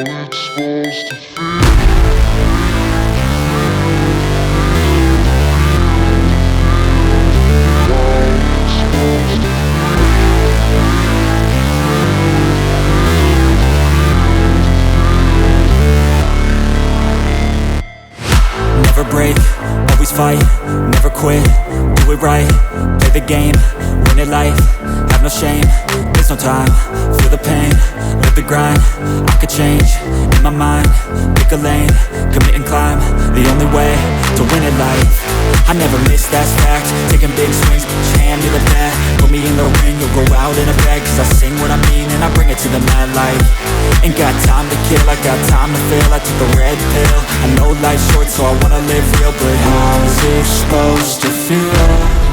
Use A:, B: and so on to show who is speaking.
A: it's supposed to feel.
B: Never break, always fight, never quit, do it right, play the game, win it life, have no shame, there's no time, feel the pain, live the grind, I could change, in my mind, pick a lane, commit and climb, the only way to win it life. I never miss, that's fact, taking big swings, put your hand to the bat, put me in the ring, you'll go out in a bag, cause I sing what I mean and I bring it to the mad light. Ain't got time to kill, I got time to feel, I took the red pill, I know life's short so I wanna live real, but how's it supposed to feel?